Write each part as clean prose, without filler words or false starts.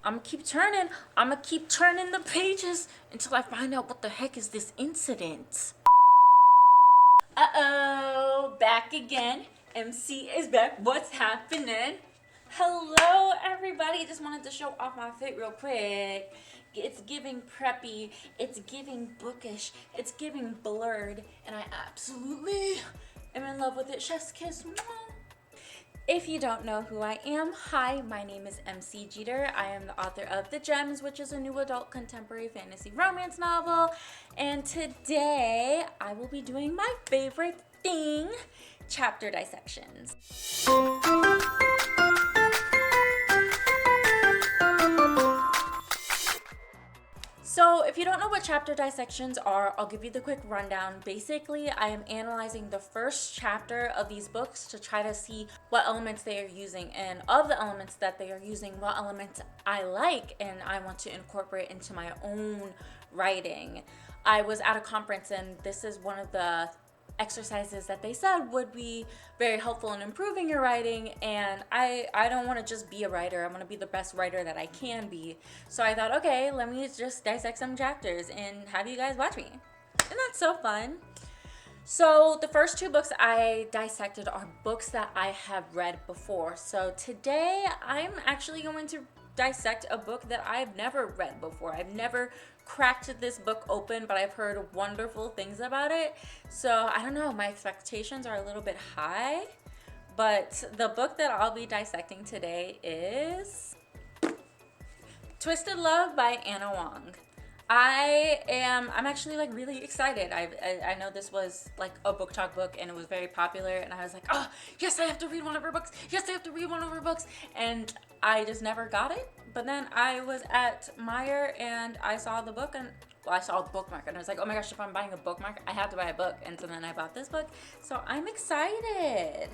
I'm gonna keep turning the pages until I find out what the heck is this incident. Uh-oh, back again. MC is back. What's happening? Hello, everybody. I just wanted to show off my fit real quick. It's giving preppy. It's giving bookish. It's giving blurred. And I absolutely am in love with it. Chef's kiss. If you don't know who I am, hi, my name is MC Jeter. I am the author of The Gems, which is a new adult contemporary fantasy romance novel. And today I will be doing my favorite thing, chapter dissections. So if you don't know what chapter dissections are, I'll give you the quick rundown. Basically, I am analyzing the first chapter of these books to try to see what elements they are using, and of the elements that they are using, what elements I like and I want to incorporate into my own writing. I was at a conference and this is one of the exercises that they said would be very helpful in improving your writing, and I don't want to just be a writer. I want to be the best writer that I can be. So I thought, okay, let me just dissect some chapters and have you guys watch me. And that's so fun. So the first two books I dissected are books that I have read before. So today I'm actually going to dissect a book that I've never read before. I've never cracked this book open, but I've heard wonderful things about it. So I don't know, my expectations are a little bit high, but the book that I'll be dissecting today is Twisted Love by Ana Huang. I'm actually like really excited. I know this was like a book talk book and it was very popular, and I was like, oh yes, I have to read one of her books. Yes, I have to read one of her books. And I just never got it. But then I was at Meyer and I saw the book, and I saw the bookmark and I was like, oh my gosh, if I'm buying a bookmark, I have to buy a book. And so then I bought this book. So I'm excited.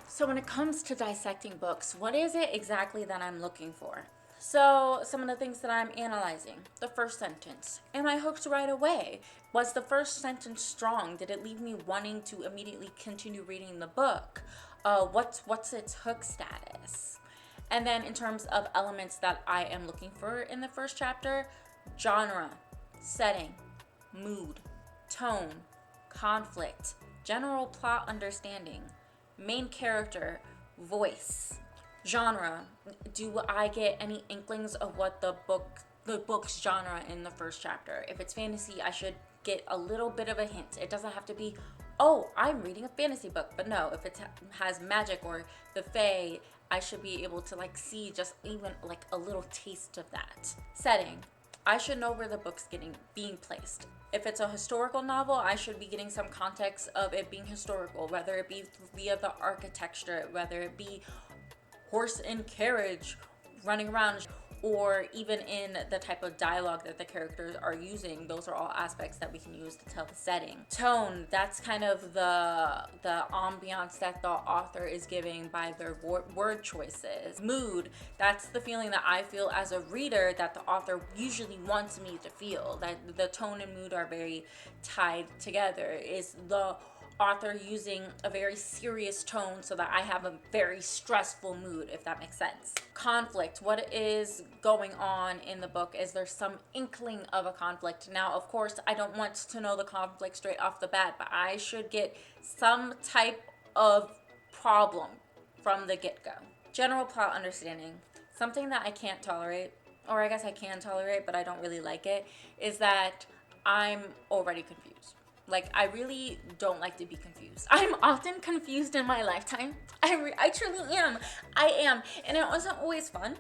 So when it comes to dissecting books, what is it exactly that I'm looking for? So some of the things that I'm analyzing. The first sentence. Am I hooked right away? Was the first sentence strong? Did it leave me wanting to immediately continue reading the book? What's its hook status? And then in terms of elements that I am looking for in the first chapter, genre, setting, mood, tone, conflict, general plot understanding, main character, voice, genre. Do I get any inklings of what the book's genre in the first chapter? If it's fantasy, I should get a little bit of a hint. It doesn't have to be, oh, I'm reading a fantasy book. But no, if it has magic or the fae, I should be able to like see just even like a little taste of that. Setting. I should know where the book's being placed. If it's a historical novel, I should be getting some context of it being historical, whether it be via the architecture, whether it be horse and carriage running around, or even in the type of dialogue that the characters are using. Those are all aspects that we can use to tell the setting. Tone, that's kind of the ambiance that the author is giving by their word choices. Mood, that's the feeling that I feel as a reader that the author usually wants me to feel. That the tone and mood are very tied together. Is the author using a very serious tone so that I have a very stressful mood, if that makes sense. Conflict, what is going on in the book? Is there some inkling of a conflict? Now, of course, I don't want to know the conflict straight off the bat, but I should get some type of problem from the get-go. General plot understanding, something that I can't tolerate, or I guess I can tolerate, but I don't really like it, is that I'm already confused. Like, I really don't like to be confused. I'm often confused in my lifetime. I truly am. I am. And it wasn't always fun.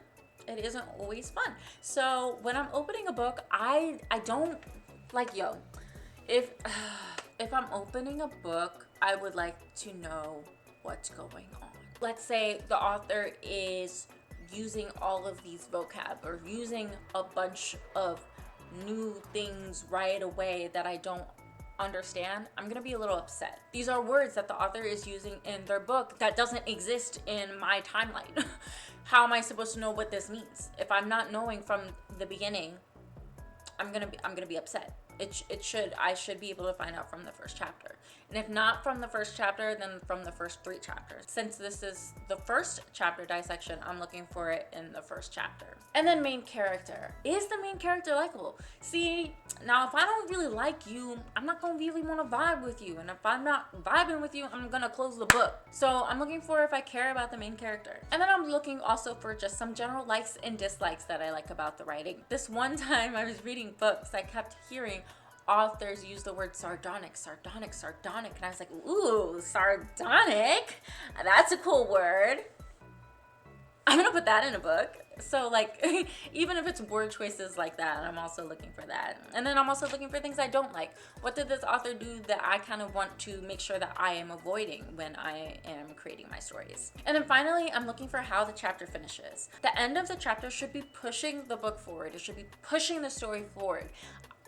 It isn't always fun. So when I'm opening a book, I don't, like, if I'm opening a book, I would like to know what's going on. Let's say the author is using all of these vocab or using a bunch of new things right away that I don't understand. I'm gonna be a little upset. These are words that the author is using in their book that doesn't exist in my timeline. How am I supposed to know what this means? If I'm not knowing from the beginning, I'm gonna be upset. I should be able to find out from the first chapter. And if not from the first chapter, then from the first 3 chapters. Since this is the first chapter dissection, I'm looking for it in the first chapter. And then main character. Is the main character likable? See, now if I don't really like you, I'm not gonna really want to vibe with you. And if I'm not vibing with you, I'm gonna close the book. So I'm looking for if I care about the main character. And then I'm looking also for just some general likes and dislikes that I like about the writing. This one time I was reading books, I kept hearing authors use the word sardonic, sardonic, sardonic. And I was like, ooh, sardonic? That's a cool word. I'm gonna put that in a book. So like, even if it's word choices like that, I'm also looking for that. And then I'm also looking for things I don't like. What did this author do that I kind of want to make sure that I am avoiding when I am creating my stories? And then finally, I'm looking for how the chapter finishes. The end of the chapter should be pushing the book forward. It should be pushing the story forward.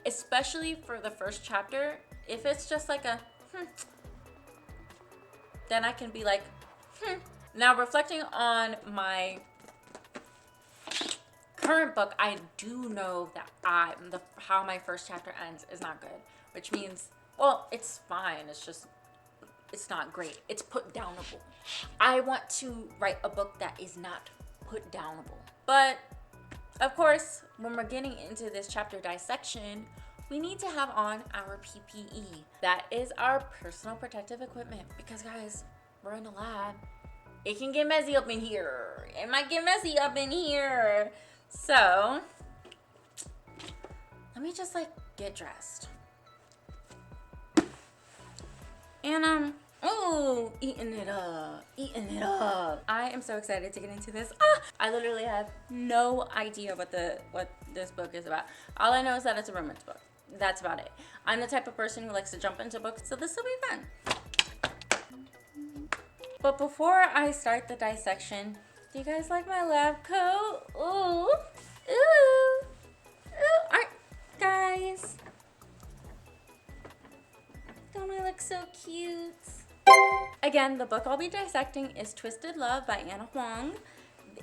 Especially for the first chapter. If it's just like a then I can be like Now reflecting on my current book, I do know that how my first chapter ends is not good, which means, well, it's fine, it's not great, it's put downable. I want to write a book that is not put downable. But of course, when we're getting into this chapter dissection, we need to have on our PPE. That is our personal protective equipment, because guys, we're in a lab. It can get messy up in here. It might get messy up in here. So, let me just like get dressed. And oh, eating it up. I am so excited to get into this. I literally have no idea what this book is about. All I know is that it's a romance book. That's about it. I'm the type of person who likes to jump into books, so this will be fun. But before I start the dissection, do you guys like my lab coat? Ooh, ooh, ooh. Alright, guys. Don't I look so cute? Again, the book I'll be dissecting is Twisted Love by Ana Huang.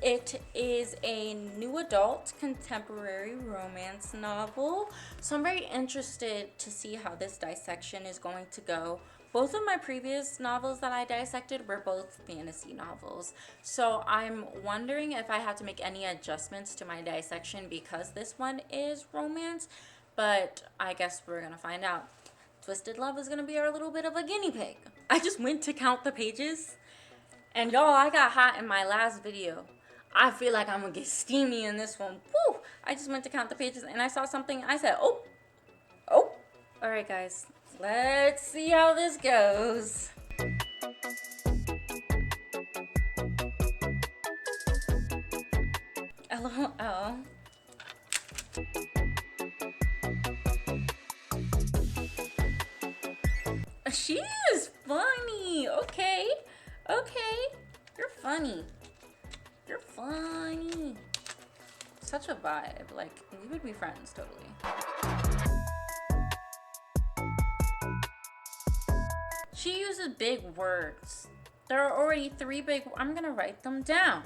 It is a new adult contemporary romance novel. So I'm very interested to see how this dissection is going to go. Both of my previous novels that I dissected were both fantasy novels. So I'm wondering if I have to make any adjustments to my dissection because this one is romance. But I guess we're going to find out. Twisted Love is going to be our little bit of a guinea pig. I just went to count the pages. And y'all, I got hot in my last video. I feel like I'm going to get steamy in this one. Woo! I just went to count the pages and I saw something. I said, oh. Alright, guys. Let's see how this goes. LOL. She is funny. Okay. You're funny. Such a vibe. Like, we would be friends, totally. She uses big words. There are already 3 big. I'm gonna write them down.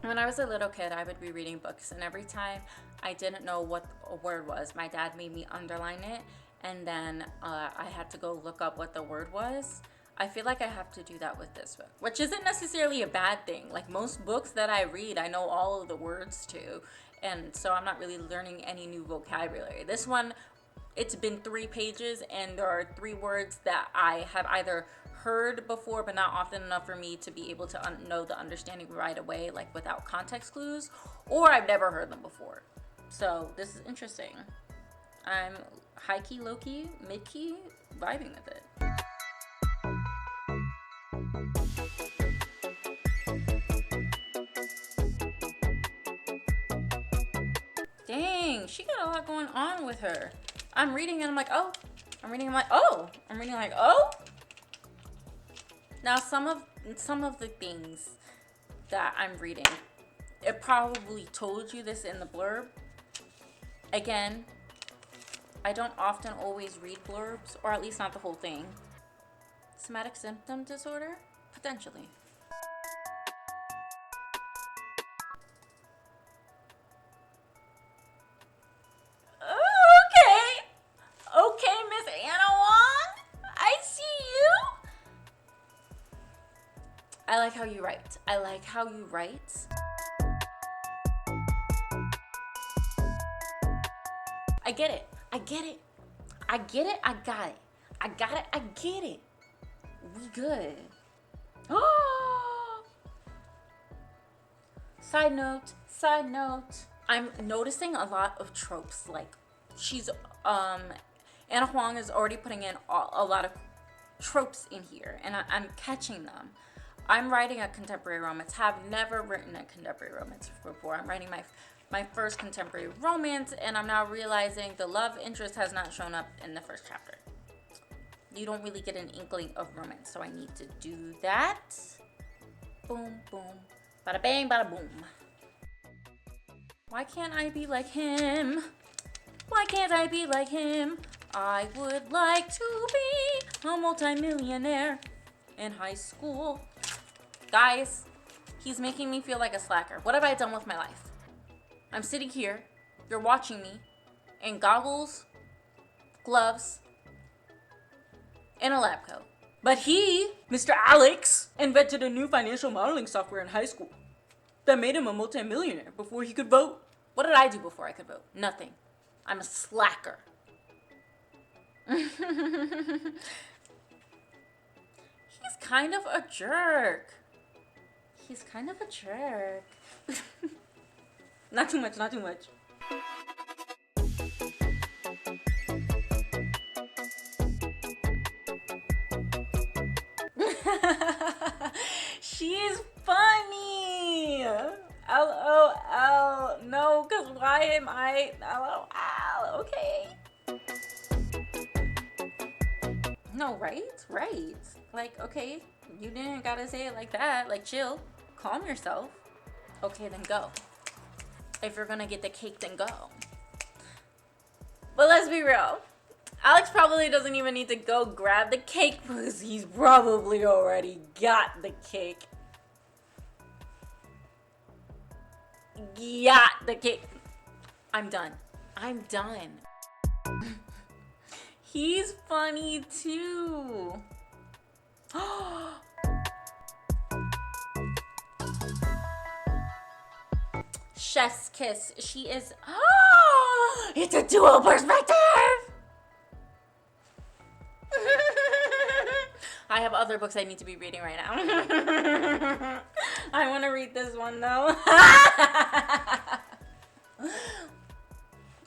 When I was a little kid, I would be reading books, and every time I didn't know what a word was, my dad made me underline it, and then I had to go look up what the word was. I feel like I have to do that with this book, which isn't necessarily a bad thing. Like most books that I read, I know all of the words to, and so I'm not really learning any new vocabulary. This one, it's been 3 pages, and there are 3 words that I have either heard before, but not often enough for me to be able to know the understanding right away, like without context clues, or I've never heard them before. So this is interesting. I'm high-key, low-key, mid-key, vibing with it. Dang, she got a lot going on with her. I'm reading and I'm like, oh. I'm reading, I'm like, oh. I'm reading like, oh. Now, some of the things that I'm reading, it probably told you this in the blurb. Again, I don't often always read blurbs, or at least not the whole thing. Somatic symptom disorder? Potentially. how you write. I like how you write. I get it. I get it. I get it. I got it. I got it. I get it. We good. Oh! Side note. I'm noticing a lot of tropes. Like, Ana Huang is already putting in a lot of tropes in here, and I'm catching them. I'm writing a contemporary romance. Have never written a contemporary romance before. I'm writing my first contemporary romance, and I'm now realizing the love interest has not shown up in the first chapter. You don't really get an inkling of romance, so I need to do that. Boom, boom. Bada bang, bada boom. Why can't I be like him? Why can't I be like him? I would like to be a multimillionaire in high school. Guys, he's making me feel like a slacker. What have I done with my life? I'm sitting here, you're watching me, in goggles, gloves, and a lab coat. But he, Mr. Alex, invented a new financial modeling software in high school that made him a multimillionaire before he could vote. What did I do before I could vote? Nothing. I'm a slacker. He's kind of a jerk. Not too much. She's funny. LOL. No, because why am I LOL? Okay. No, right? Like, okay, you didn't gotta say it like that. Like, chill. Calm yourself. Okay, then go. If you're gonna get the cake, then go. But let's be real. Alex probably doesn't even need to go grab the cake because he's probably already got the cake. Got the cake. I'm done. He's funny too. Chef's kiss. She is. It's a dual perspective. I have other books I need to be reading right now. I want to read this one though.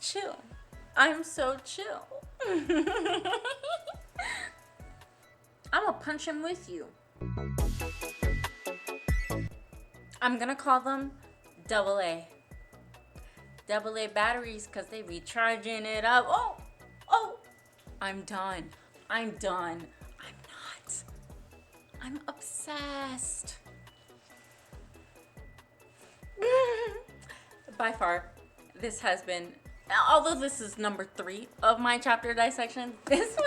Chill. I'm so chill. I'm gonna punch him with you. I'm gonna call them AA. AA batteries because they recharging it up. Oh, I'm done. I'm not. I'm obsessed. By far, this has been, although this is number 3 of my chapter dissection, this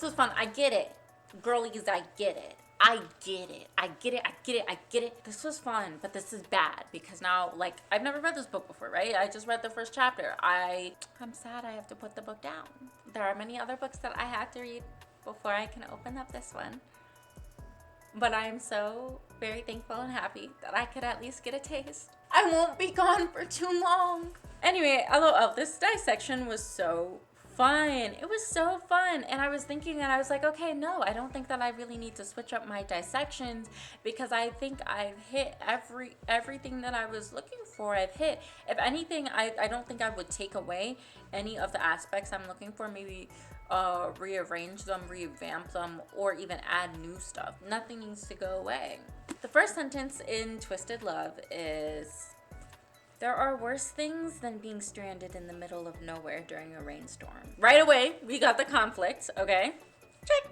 was fun. I get it. Girlies, I get it. This was fun, but this is bad because now, like, I've never read this book before, right? I just read the first chapter. I'm sad I have to put the book down. There are many other books that I have to read before I can open up this one. But I am so very thankful and happy that I could at least get a taste. I won't be gone for too long. Anyway, LOL, this dissection was so fun. It was so fun. And I was thinking, and I was like, okay, no, I don't think that I really need to switch up my dissections because I think I've hit everything that I was looking for. I've hit. If anything, I don't think I would take away any of the aspects I'm looking for. Maybe rearrange them, revamp them, or even add new stuff. Nothing needs to go away. The first sentence in Twisted Love is, there are worse things than being stranded in the middle of nowhere during a rainstorm. Right away, we got the conflict, okay? Check.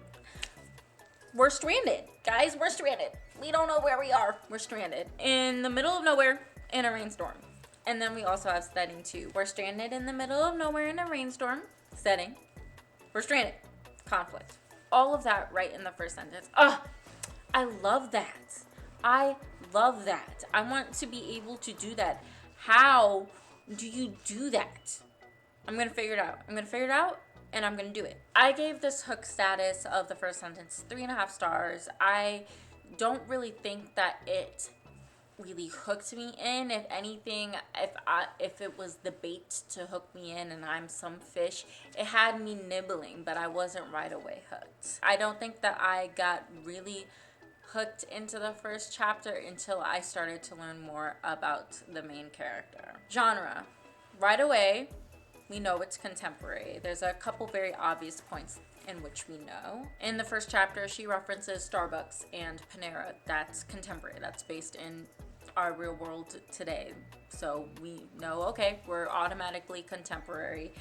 We're stranded. Guys, we're stranded. We don't know where we are. We're stranded in the middle of nowhere in a rainstorm. And then we also have setting 2. We're stranded in the middle of nowhere in a rainstorm. Setting. We're stranded. Conflict. All of that right in the first sentence. I love that. I want to be able to do that. How do you do that? I'm going to figure it out. And I'm going to do it. I gave this hook status of the first sentence 3.5 stars. I don't really think that it really hooked me in. If anything, if it was the bait to hook me in and I'm some fish, it had me nibbling, but I wasn't right away hooked. I don't think that I got really hooked into the first chapter until I started to learn more about the main character. Genre. Right away, we know it's contemporary. There's a couple very obvious points in which we know. In the first chapter, she references Starbucks and Panera. That's contemporary. That's based in our real world today. So we know, okay, we're automatically contemporary.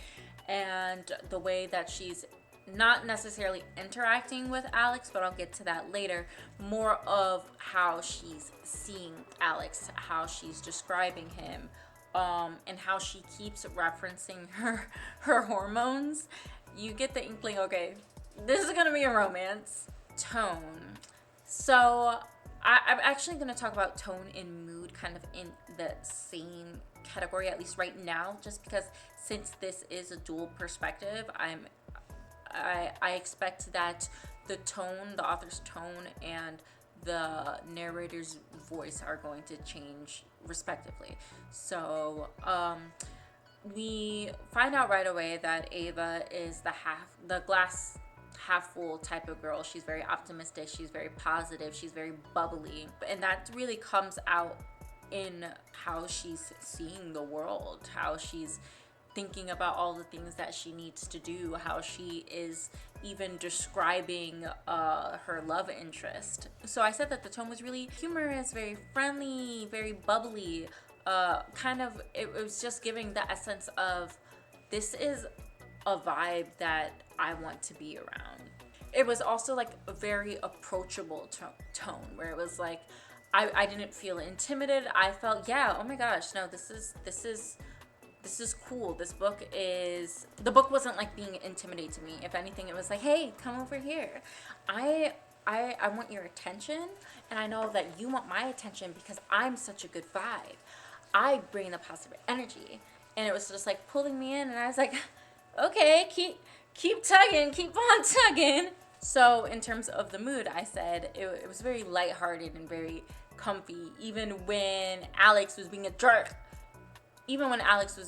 And the way that she's not necessarily interacting with Alex, but I'll get to that later, more of how she's seeing Alex, how she's describing him, and how she keeps referencing her hormones. You get the inkling, okay, this is gonna be a romance. Tone. So I'm actually gonna talk about tone and mood kind of in the same category, at least right now, just because since this is a dual perspective, I expect that the tone, the author's tone, and the narrator's voice are going to change respectively. So we find out right away that Ava is the glass half full type of girl. She's very optimistic, she's very positive, she's very bubbly, and that really comes out in how she's seeing the world, how she's thinking about all the things that she needs to do, how she is even describing her love interest. So I said that the tone was really humorous, very friendly, very bubbly. It was just giving the essence of, this is a vibe that I want to be around. It was also like a very approachable tone, where it was like, I didn't feel intimidated. I felt, yeah, oh my gosh, no, this is cool. The book wasn't like being intimidating to me. If anything, it was like, hey, come over here. I want your attention, and I know that you want my attention because I'm such a good vibe. I bring the positive energy. And it was just like pulling me in, and I was like, okay, keep tugging, keep on tugging. So in terms of the mood, I said it was very lighthearted and very comfy, even when Alex was being a jerk. Alex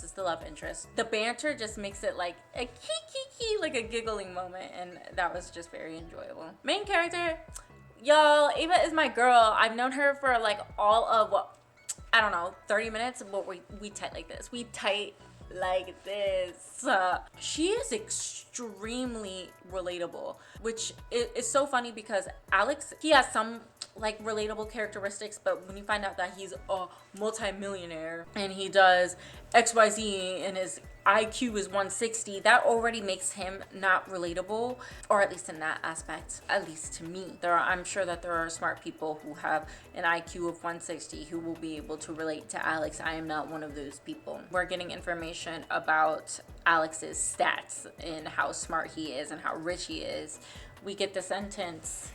is the love interest. The banter just makes it like a kiki, like a giggling moment, and that was just very enjoyable. Main character, y'all, Ava is my girl. I've known her for like all of, 30 minutes, but we tight like this. She is extremely relatable, which is so funny because Alex, he has some like relatable characteristics, but when you find out that he's a multi-millionaire and he does XYZ and his IQ is 160, that already makes him not relatable, or at least in that aspect, at least to me. I'm sure that there are smart people who have an IQ of 160 who will be able to relate to Alex. I am not one of those people. We're getting information about Alex's stats and how smart he is and how rich he is. We get the sentence,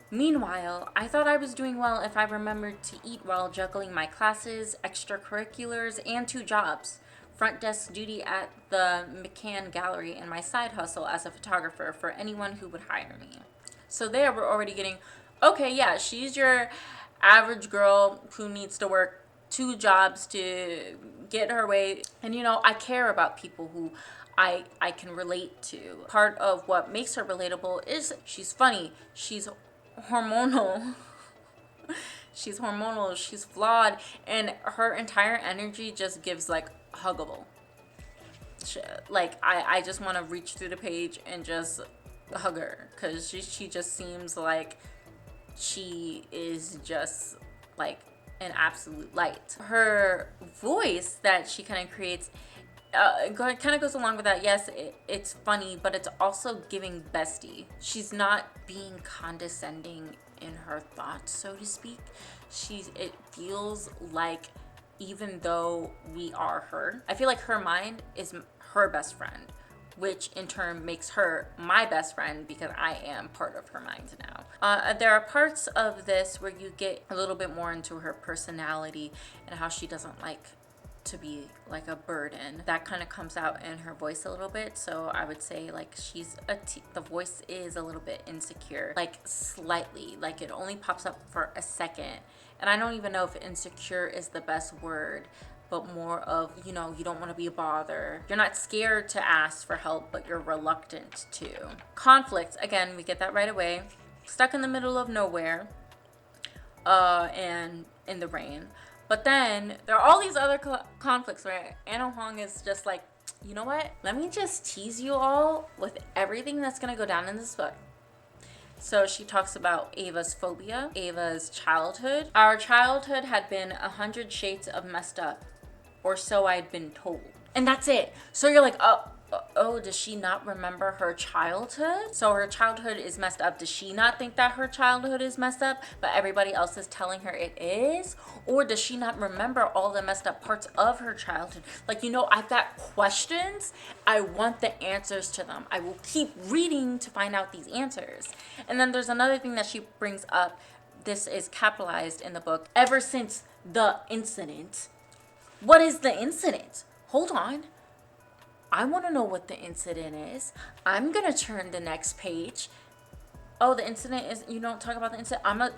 meanwhile, I thought I was doing well if I remembered to eat while juggling my classes, extracurriculars, and 2 jobs. Front desk duty at the McCann Gallery and my side hustle as a photographer for anyone who would hire me. So there we're already getting, okay, yeah, she's your average girl who needs to work 2 jobs to get her way. And I care about people who I can relate to. Part of what makes her relatable is she's funny, she's hormonal. She's flawed, and her entire energy just gives like huggable. I just want to reach through the page and just hug her, because she just seems like she is just like an absolute light. Her voice that she kind of creates kind of goes along with that. Yes, it's funny, but it's also giving bestie. She's not being condescending in her thoughts, so to speak. It feels like, even though we are her, I feel like her mind is her best friend, which in turn makes her my best friend because I am part of her mind now. There are parts of this where you get a little bit more into her personality and how she doesn't like to be like a burden. That kind of comes out in her voice a little bit. So I would say like the voice is a little bit insecure, like slightly, like it only pops up for a second. And I don't even know if insecure is the best word, but more of, you know, you don't want to be a bother. You're not scared to ask for help, but you're reluctant to. Conflict, again, we get that right away. Stuck in the middle of nowhere, and in the rain. But then there are all these other conflicts where Ana Huang is just like, you know what? Let me just tease you all with everything that's gonna go down in this book. So she talks about Ava's phobia, Ava's childhood. Our childhood had been 100 shades of messed up, or so I'd been told. And that's it. So you're like, oh, does she not remember her childhood? So her childhood is messed up. Does she not think that her childhood is messed up, but everybody else is telling her it is? Or does she not remember all the messed up parts of her childhood? Like, you know, I've got questions. I want the answers to them. I will keep reading to find out these answers. And then there's another thing that she brings up. This is capitalized in the book. Ever since the incident. What is the incident? Hold on. I want to know what the incident is. I'm going to turn the next page. Oh, the incident is, you don't talk about the incident. I'm going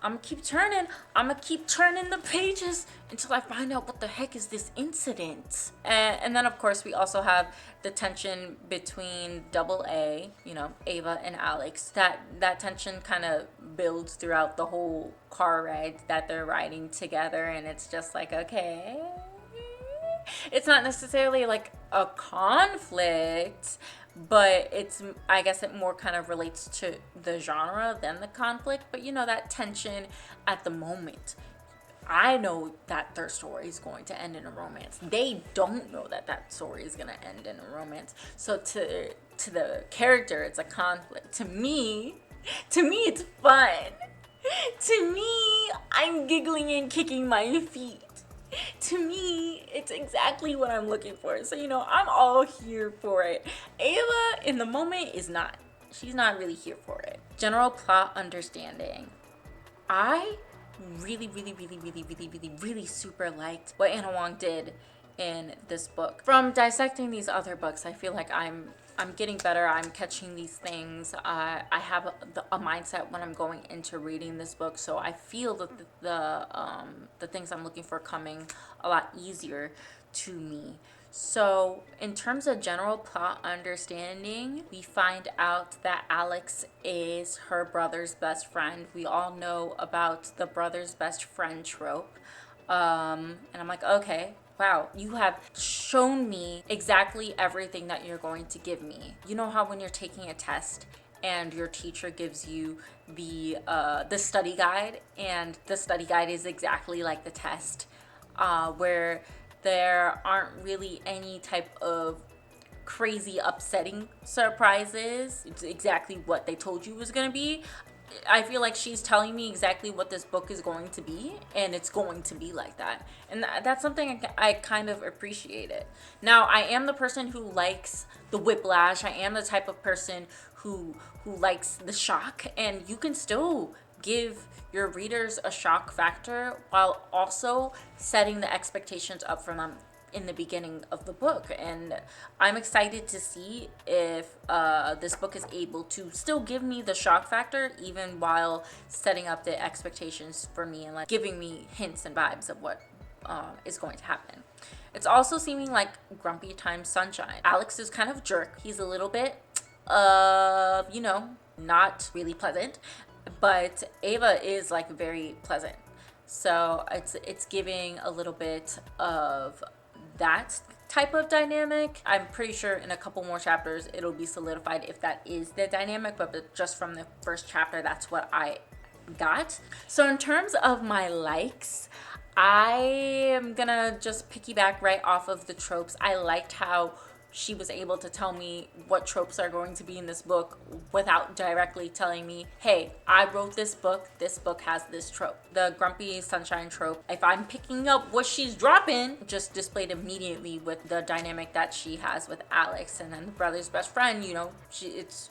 to keep turning. I'm going to keep turning the pages until I find out what the heck is this incident. And then, of course, we also have the tension between Double A, you know, Ava and Alex. That tension kind of builds throughout the whole car ride that they're riding together. And it's just like, okay. It's not necessarily like a conflict, but I guess it more kind of relates to the genre than the conflict. But you know, that tension at the moment. I know that their story is going to end in a romance. They don't know that that story is going to end in a romance. So to the character, it's a conflict. To me, it's fun. To me, I'm giggling and kicking my feet. To me, it's exactly what I'm looking for. So, you know, I'm all here for it. Ava, in the moment, is not. She's not really here for it. General plot understanding. I really super liked what Ana Huang did in this book. From dissecting these other books, I feel like I'm getting better. I'm catching these things. I have a mindset when I'm going into reading this book, so I feel that the things I'm looking for coming a lot easier to me. So in terms of general plot understanding, we find out that Alex is her brother's best friend. We all know about the brother's best friend trope. And I'm like, okay, wow, you have shown me exactly everything that you're going to give me. You know how when you're taking a test and your teacher gives you the study guide, and the study guide is exactly like the test, where there aren't really any type of crazy upsetting surprises. It's exactly what they told you was going to be. I feel like she's telling me exactly what this book is going to be, and it's going to be like that. And that's something I kind of appreciate it. Now, I am the person who likes the whiplash. I am the type of person who likes the shock, and you can still give your readers a shock factor while also setting the expectations up for them in the beginning of the book. And I'm excited to see if this book is able to still give me the shock factor even while setting up the expectations for me and like giving me hints and vibes of what is going to happen. It's also seeming like grumpy time sunshine. Alex is kind of a jerk. He's a little bit not really pleasant, but Ava is like very pleasant. So it's giving a little bit of that type of dynamic. I'm pretty sure in a couple more chapters it'll be solidified if that is the dynamic, but just from the first chapter, that's what I got. So in terms of my likes, I am gonna just piggyback right off of the tropes. I liked how she was able to tell me what tropes are going to be in this book without directly telling me, hey, I wrote this book has this trope. The grumpy sunshine trope, if I'm picking up what she's dropping, just displayed immediately with the dynamic that she has with Alex. And then the brother's best friend, you know, she's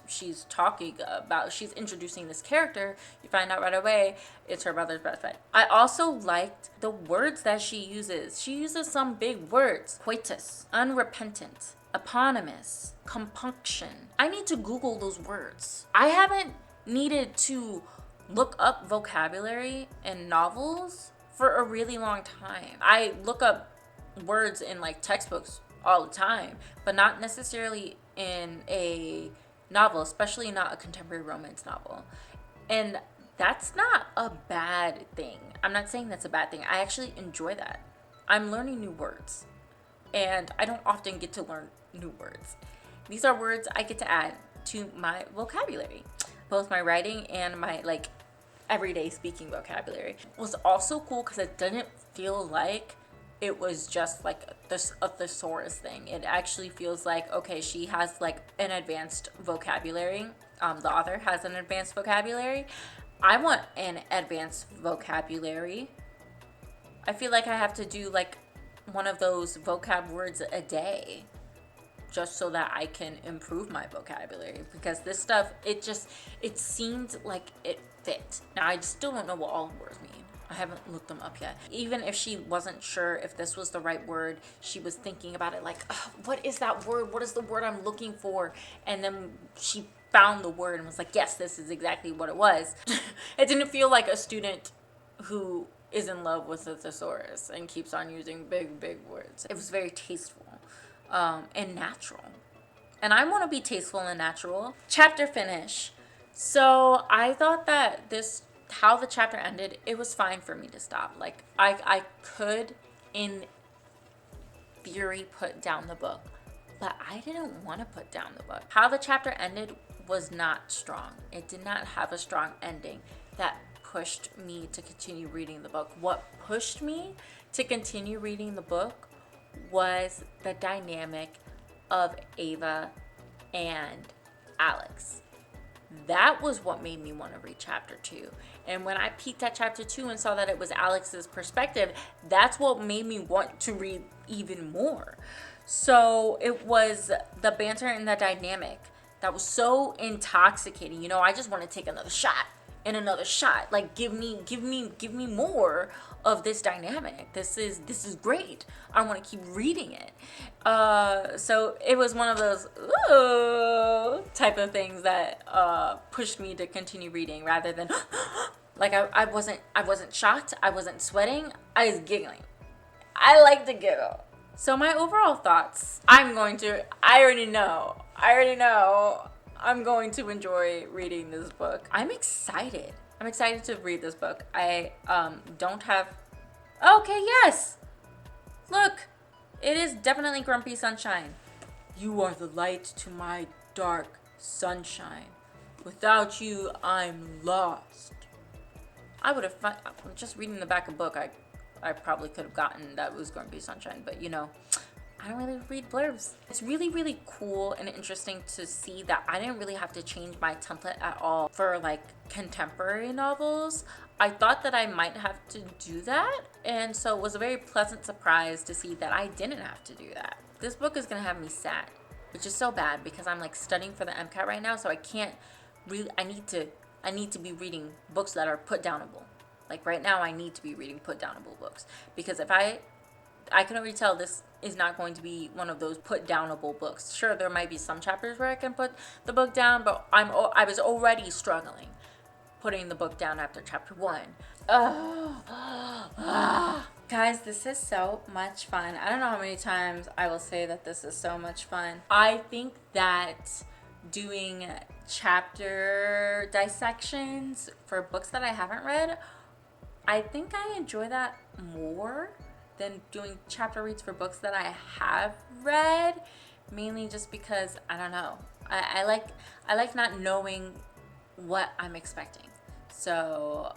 introducing this character. You find out right away it's her brother's best friend. I also liked the words that she uses. She uses some big words: coitus, unrepentant, eponymous, compunction. I need to Google those words. I haven't needed to look up vocabulary in novels for a really long time. I look up words in like textbooks all the time, but not necessarily in a novel, especially not a contemporary romance novel. And that's not a bad thing. I'm not saying that's a bad thing. I actually enjoy that. I'm learning new words, and I don't often get to learn new words. These are words I get to add to my vocabulary, both my writing and my like everyday speaking vocabulary. It was also cool because it didn't feel like it was just like a thesaurus thing. It actually feels like, okay, she has like an advanced vocabulary. The author has an advanced vocabulary. I want an advanced vocabulary. I feel like I have to do like one of those vocab words a day just so that I can improve my vocabulary, because this stuff, it seemed like it fit. Now, I still don't know what all the words mean. I haven't looked them up yet. Even if she wasn't sure if this was the right word, she was thinking about it like, oh, what is that word? What is the word I'm looking for? And then she found the word and was like, yes, this is exactly what it was. It didn't feel like a student who is in love with a thesaurus and keeps on using big words. It was very tasteful and natural. And I want to be tasteful and natural. Chapter finish. So I thought that how the chapter ended, it was fine for me to stop. Like I could, in theory, put down the book, but I didn't want to put down the book. How the chapter ended was not strong. It did not have a strong ending that pushed me to continue reading the book. What pushed me to continue reading the book was the dynamic of Ava and Alex. That was what made me want to read chapter 2. And when I peeked at chapter 2 and saw that it was Alex's perspective, that's what made me want to read even more. So it was the banter and the dynamic that was so intoxicating. You know, I just want to take another shot and another shot. Like, give me more of this dynamic. This is great. I want to keep reading it. So it was one of those type of things that pushed me to continue reading, rather than like I wasn't shocked. I wasn't sweating. I was giggling. I like to giggle. So my overall thoughts, I already know I'm going to enjoy reading this book. I'm excited to read this book. I don't have, okay, yes, look, it is definitely Grumpy Sunshine. You are the light to my dark sunshine. Without you, I'm lost. I would have, just reading the back of the book, I probably could have gotten that was Grumpy Sunshine, but you know, I don't really read blurbs. It's really, really cool and interesting to see that I didn't really have to change my template at all for like contemporary novels. I thought that I might have to do that, and so it was a very pleasant surprise to see that I didn't have to do that. This book is gonna have me sad, which is so bad because I'm like studying for the MCAT right now, so I can't really, I need to be reading books that are put downable. Like right now I need to be reading put downable books, because if I can already tell this is not going to be one of those put downable books. Sure, there might be some chapters where I can put the book down, but I was already struggling putting the book down after chapter 1. Guys, this is so much fun. I don't know how many times I will say that this is so much fun. I think that doing chapter dissections for books that I haven't read, I think I enjoy that more than doing chapter reads for books that I have read, mainly just because, I don't know, I like not knowing what I'm expecting. So,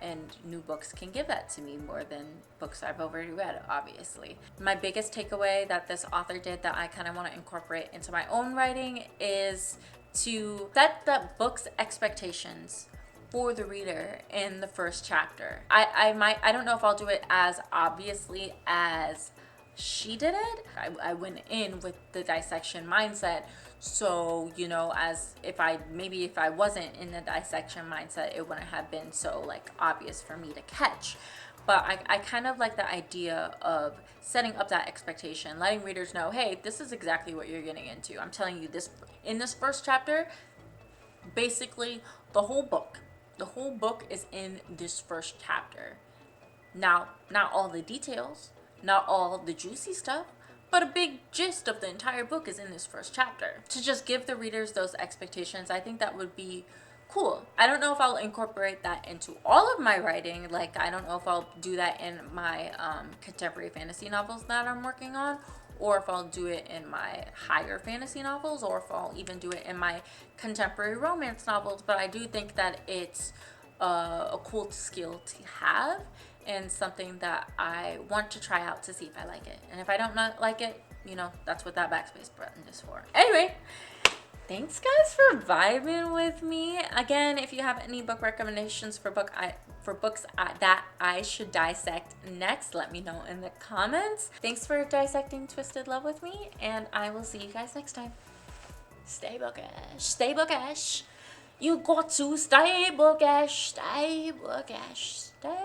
and new books can give that to me more than books I've already read, obviously. My biggest takeaway that this author did that I kind of want to incorporate into my own writing is to set the book's expectations for the reader in the first chapter. I don't know if I'll do it as obviously as she did it. I went in with the dissection mindset. So, you know, as if I wasn't in the dissection mindset, it wouldn't have been so like obvious for me to catch. But I kind of like the idea of setting up that expectation, letting readers know, hey, this is exactly what you're getting into. I'm telling you this in this first chapter, basically the whole book. The whole book is in this first chapter. Now, not all the details, not all the juicy stuff, but a big gist of the entire book is in this first chapter. To just give the readers those expectations, I think that would be cool. I don't know if I'll incorporate that into all of my writing. Like, I don't know if I'll do that in my contemporary fantasy novels that I'm working on, or if I'll do it in my higher fantasy novels, or if I'll even do it in my contemporary romance novels. But I do think that it's a cool skill to have, and something that I want to try out to see if I like it. And if I don't not like it, you know, that's what that backspace button is for. Anyway, thanks guys for vibing with me. Again, if you have any book recommendations for books that I should dissect next, let me know in the comments. Thanks for dissecting Twisted Love with me, and I will see you guys next time. Stay bookish. Stay bookish. You got to stay bookish. Stay bookish. Stay